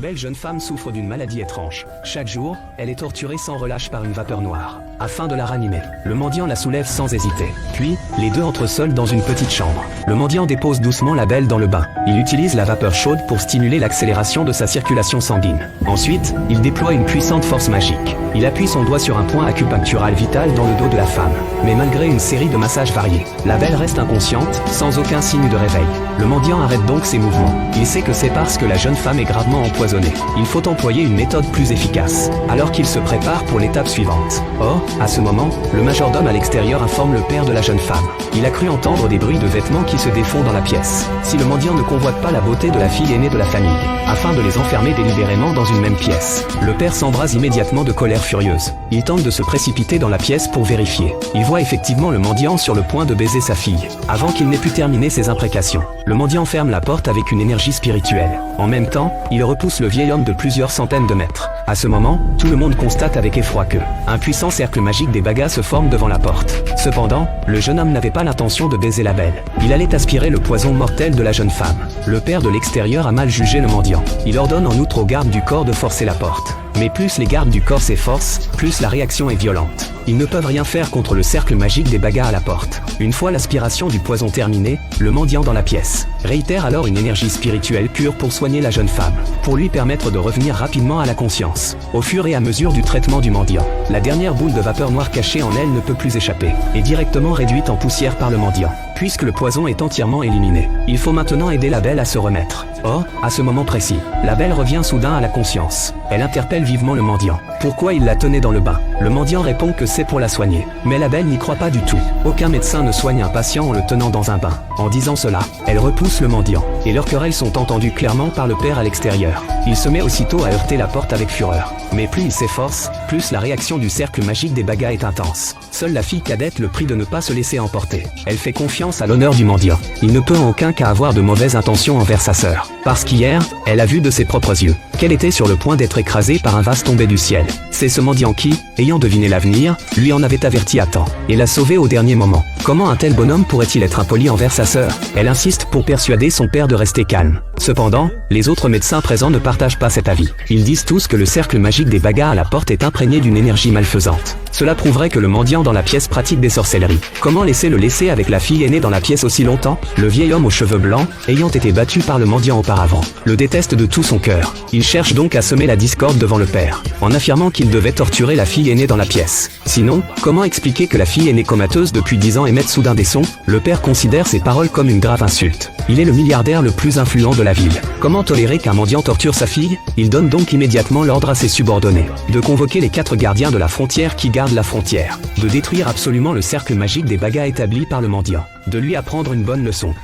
Belle jeune femme souffre d'une maladie étrange. Chaque jour, elle est torturée sans relâche par une vapeur noire. Afin de la ranimer, le mendiant la soulève sans hésiter. Puis, les deux entrent seuls dans une petite chambre. Le mendiant dépose doucement la belle dans le bain. Il utilise la vapeur chaude pour stimuler l'accélération de sa circulation sanguine. Ensuite, il déploie une puissante force magique. Il appuie son doigt sur un point acupunctural vital dans le dos de la femme. Mais malgré une série de massages variés, la belle reste inconsciente, sans aucun signe de réveil. Le mendiant arrête donc ses mouvements. Il sait que c'est parce que la jeune femme est gravement empoisonnée. Il faut employer une méthode plus efficace, alors qu'il se prépare pour l'étape suivante. Or, à ce moment, le majordome à l'extérieur informe le père de la jeune femme. Il a cru entendre des bruits de vêtements qui se défont dans la pièce. Si le mendiant ne convoite pas la beauté de la fille aînée de la famille, afin de les enfermer délibérément dans une même pièce, le père s'embrase immédiatement de colère furieuse. Il tente de se précipiter dans la pièce pour vérifier. Il voit effectivement le mendiant sur le point de baiser sa fille. Avant qu'il n'ait pu terminer ses imprécations, le mendiant ferme la porte avec une énergie spirituelle. En même temps, il repousse le vieil homme de plusieurs centaines de mètres. À ce moment, tout le monde constate avec effroi que un puissant cercle magique des Bagas se forme devant la porte. Cependant, le jeune homme n'avait pas l'intention de baiser la belle. Il allait aspirer le poison mortel de la jeune femme. Le père de l'extérieur a mal jugé le mendiant. Il ordonne en outre aux gardes du corps de forcer la porte. Mais plus les gardes du corps s'efforcent, plus la réaction est violente. Ils ne peuvent rien faire contre le cercle magique des Bagas à la porte. Une fois l'aspiration du poison terminée, le mendiant dans la pièce réitère alors une énergie spirituelle pure pour soigner la jeune femme, pour lui permettre de revenir rapidement à la conscience. Au fur et à mesure du traitement du mendiant, la dernière boule de vapeur noire cachée en elle ne peut plus échapper, et directement réduite en poussière par le mendiant. Puisque le poison est entièrement éliminé, il faut maintenant aider la belle à se remettre. Or, à ce moment précis, la belle revient soudain à la conscience. Elle interpelle vivement le mendiant. Pourquoi il la tenait dans le bain? Le mendiant répond que c'est pour la soigner. Mais la belle n'y croit pas du tout. Aucun médecin ne soigne un patient en le tenant dans un bain. En disant cela, elle repousse le mendiant. Et leurs querelles sont entendues clairement par le père à l'extérieur. Il se met aussitôt à heurter la porte avec fureur. Mais plus il s'efforce, plus la réaction du cercle magique des Bagas est intense. Seule la fille cadette le prie de ne pas se laisser emporter. Elle fait confiance à l'honneur du mendiant. Il ne peut en aucun cas avoir de mauvaises intentions envers sa sœur. Parce qu'hier, elle a vu de ses propres yeux qu'elle était sur le point d'être écrasée par un vase tombé du ciel. C'est ce mendiant qui, ayant deviné l'avenir, lui en avait averti à temps, et l'a sauvée au dernier moment. Comment un tel bonhomme pourrait-il être impoli envers sa sœur? Elle insiste pour persuader son père de rester calme. Cependant, les autres médecins présents ne partagent pas cet avis. Ils disent tous que le cercle magique des Bagas à la porte est imprégné d'une énergie malfaisante. Cela prouverait que le mendiant dans la pièce pratique des sorcelleries. Comment laisser le laisser avec la fille aînée dans la pièce aussi longtemps? Le vieil homme aux cheveux blancs, ayant été battu par le mendiant auparavant, le déteste de tout son cœur. Il cherche donc à semer la discorde devant le père, en affirmant qu'il devait torturer la fille aînée dans la pièce. Sinon, comment expliquer que la fille aînée comateuse depuis 10 ans émette soudain des sons? Le père considère ces paroles comme une grave insulte. Il est le milliardaire le plus influent de la ville. Comment tolérer qu'un mendiant torture sa fille? Il donne donc immédiatement l'ordre à ses subordonnés de convoquer les 4 gardiens de la frontière qui gardent la frontière, de détruire absolument le cercle magique des Bagas établi par le mendiant, de lui apprendre une bonne leçon.